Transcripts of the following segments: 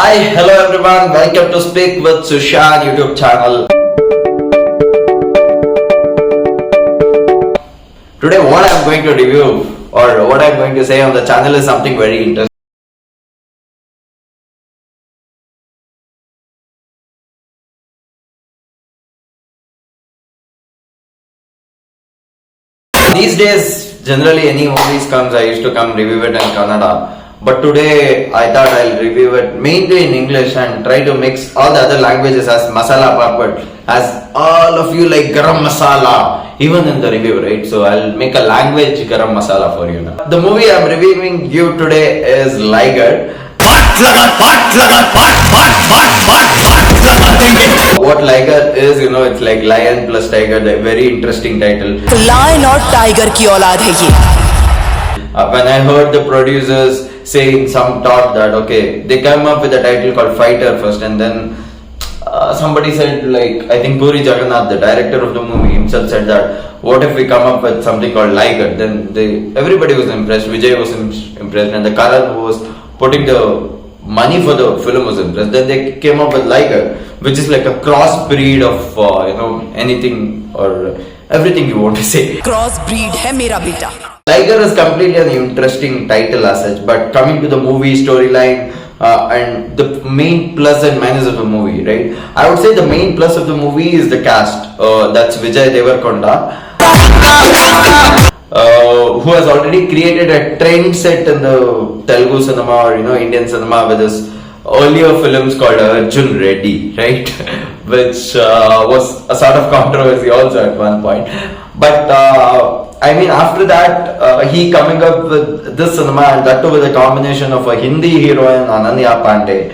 Hi, hello everyone. Welcome to Speak with Sushan YouTube channel. Today, what I'm going to review or what I'm going to say on the channel is something very interesting. These days, generally any movies comes, I used to come review it in Kannada. But today, I thought I'll review it mainly in English and try to mix all the other languages as masala papad, as all of you like garam masala, even in the review, right? So I'll make a language garam masala for you now. The movie I'm reviewing you today is Liger. What Liger is, it's like lion plus tiger, a very interesting title. Lion or tiger की औलाद है ये. When I heard the producers saying some thought that okay, they came up with a title called Fighter first, and then somebody said, like, I think Puri Jagannath, the director of the movie himself, said that what if we come up with something called Liger? Then everybody was impressed. Vijay was impressed, and the Karan who was putting the money for the film was impressed. Then they came up with Liger, which is like a crossbreed of anything or everything you want to say. Crossbreed है मेरा बेटा. Liger is completely an interesting title as such, but coming to the movie storyline and the main plus and minus of the movie, right? I would say the main plus of the movie is the cast. That's Vijay Deverakonda, who has already created a trend set in the Telugu cinema or Indian cinema with his earlier films called Arjun Reddy, right? Which was a sort of controversy also at one point. But after that, he coming up with this cinema, and that too with a combination of a Hindi heroine, Ananya Panday,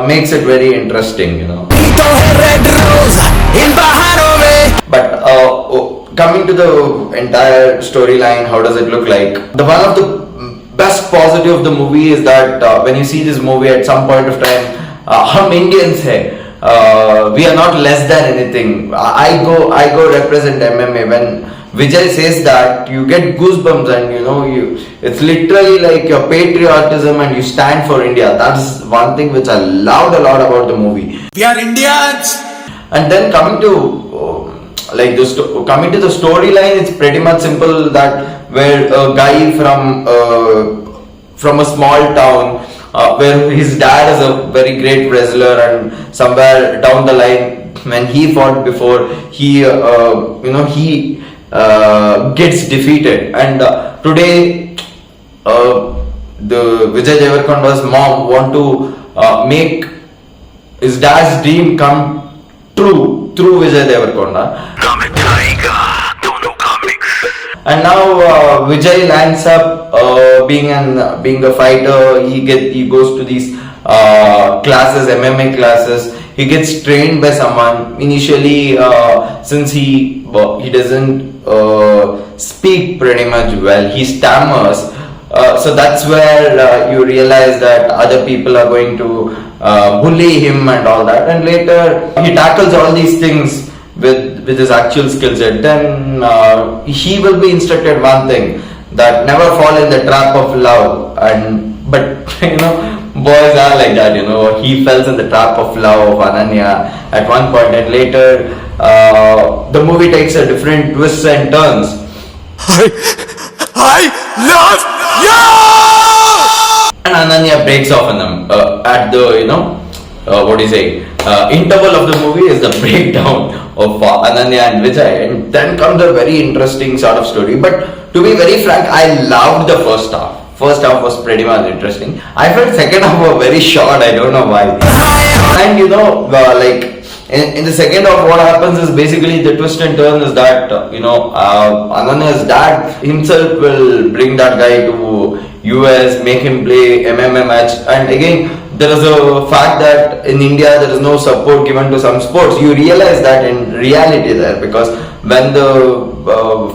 makes it very interesting, But coming to the entire storyline, how does it look like? The one of the best positive of the movie is that when you see this movie at some point of time, hum Indians hai. We are not less than anything. I go represent MMA. When Vijay says that, you get goosebumps, and it's literally like your patriotism and you stand for India. That's one thing which I loved a lot about the movie. We are Indians. And then coming to the storyline, it's pretty much simple, that where a guy from a small town, where his dad is a very great wrestler, and somewhere down the line when he fought before, he gets defeated, and today the Vijay Deverakonda's mom want to make his dad's dream come true through Vijay Deverakonda. And now Vijay lands up being a fighter. He goes to these classes, MMA classes. He gets trained by someone. Initially, since he doesn't speak pretty much well, he stammers. So that's where you realize that other people are going to bully him and all that. And later he tackles all these things with his actual skill set. Then he will be instructed one thing, that never fall in the trap of love. But boys are like that. He fell in the trap of love of Ananya at one point, and later the movie takes a different twists and turns. I love you. And Ananya breaks off on them at the interval of the movie is the breakdown of Ananya and Vijay, and then comes a very interesting sort of story. But to be very frank, I loved the first half. First half was pretty much interesting. I felt second half was very short. I don't know why. And in the second half, what happens is basically the twist and turn is that Ananya's dad himself will bring that guy to US, make him play MMA match, and again there is a fact that in India there is no support given to some sports. You realize that in reality there, because when the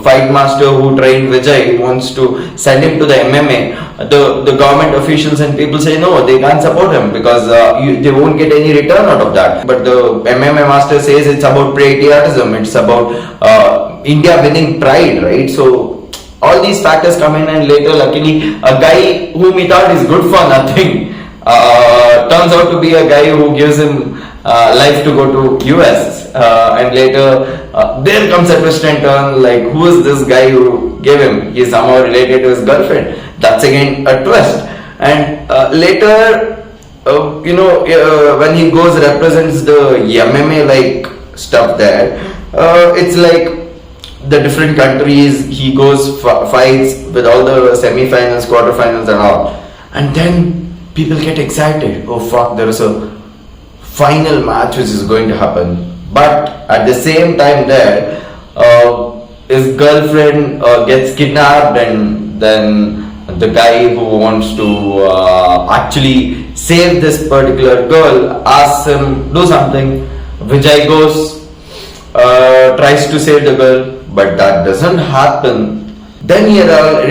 fight master who trained Vijay wants to send him to the MMA, the government officials and people say no, they can't support him because they won't get any return out of that. But the MMA master says it's about patriotism, it's about India winning pride, right? So all these factors come in, and later luckily a guy whom he thought is good for nothing turns out to be a guy who gives him life to go to US, and later there comes a twist and turn, like who is this guy who gave him? He is somehow related to his girlfriend. That's again a twist. And later, when he goes represents the MMA like stuff there, it's like the different countries, he goes fights with all the semi-finals, quarter-finals and all, and then people get excited. Oh fuck, there is a final match which is going to happen. But at the same time there, his girlfriend gets kidnapped, and then the guy who wants to actually save this particular girl asks him do something. Vijay goes, tries to save the girl, but that doesn't happen. Then he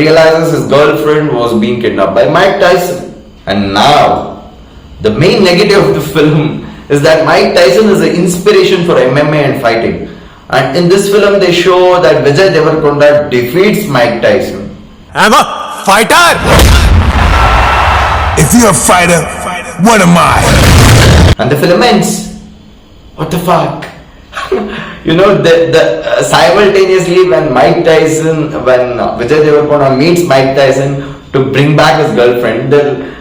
realizes his girlfriend was being kidnapped by Mike Tyson. And now, the main negative of the film is that Mike Tyson is an inspiration for MMA and fighting. And in this film, they show that Vijay Deverakonda defeats Mike Tyson. I'm a fighter! If you're a fighter, what am I? And the film ends. What the fuck? The simultaneously when Mike Tyson, when Vijay Deverakonda meets Mike Tyson to bring back his girlfriend, then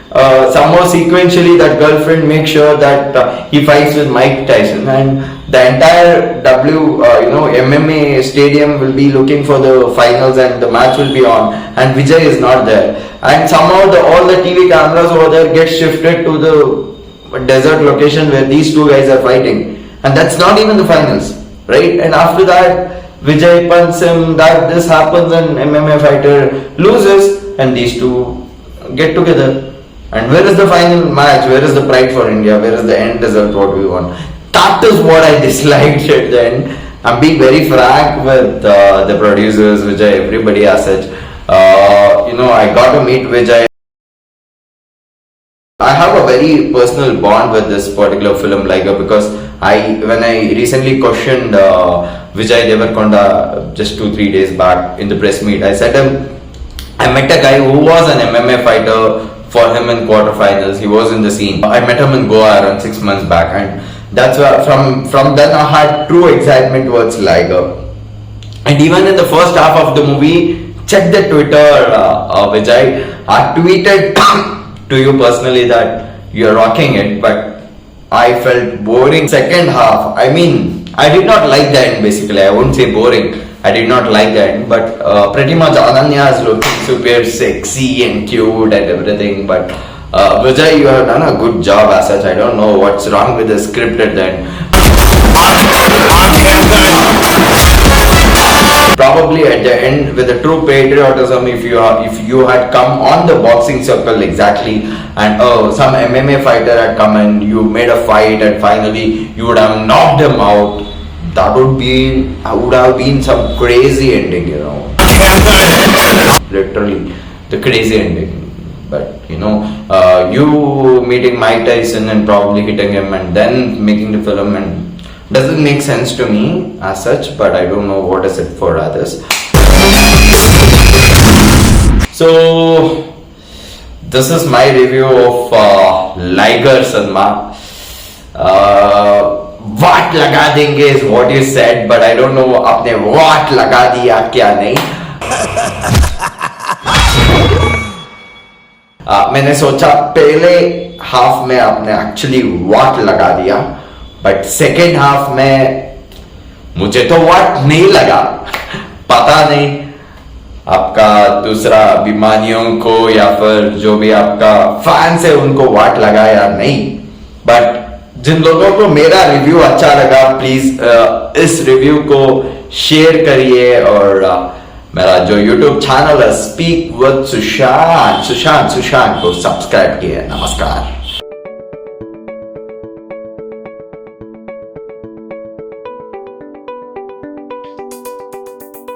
somehow sequentially that girlfriend makes sure that he fights with Mike Tyson, and the entire MMA stadium will be looking for the finals, and the match will be on, and Vijay is not there, and somehow all the TV cameras over there get shifted to the desert location where these two guys are fighting, and that's not even the finals, right? And after that Vijay punts him, this happens, and MMA fighter loses, and these two get together. And where is the final match? Where is the pride for India? Where is the end result? What we want? That is what I disliked at the end. I'm being very frank with the producers, Vijay, everybody as such. I got to meet Vijay. I have a very personal bond with this particular film, because when I recently questioned Vijay Deverakonda just 2-3 days back in the press meet, I said I met a guy who was an MMA fighter for him in quarterfinals. He was in the scene. I met him in Goa around 6 months back, and that's where from then I had true excitement towards Liger. And even in the first half of the movie, check the Twitter, Vijay. I tweeted to you personally that you're rocking it, but I felt boring second half. I mean, I did not like the end basically. I won't say boring. I did not like the end, but pretty much Ananya is looking super sexy and cute and everything. But Vijay, you have done a good job as such. I don't know what's wrong with the script at the end. Probably at the end, with the true patriotism, if you had come on the boxing circle exactly, and some MMA fighter had come and you made a fight, and finally you would have knocked him out, that would have been some crazy ending, literally the crazy ending. But you meeting Mike Tyson and probably hitting him and then making the film, and doesn't make sense to me as such, but I don't know what is it for others. So this is my review of Liger cinema. What laga denge is what you said, but I don't know आपने what लगा दिया क्या नहीं. मैंने सोचा पहले half में आपने एक्चुअली what लगा दिया, बट सेकेंड हाफ में मुझे तो what नहीं लगा. पता नहीं आपका दूसरा अभिमानियों को या फिर जो भी आपका फैंस है उनको what लगा या नहीं, बट जिन लोगों को मेरा रिव्यू अच्छा लगा, प्लीज इस रिव्यू को शेयर करिए, और मेरा जो YouTube चैनल है स्पीक विद सुशांत को सब्सक्राइब किए. नमस्कार.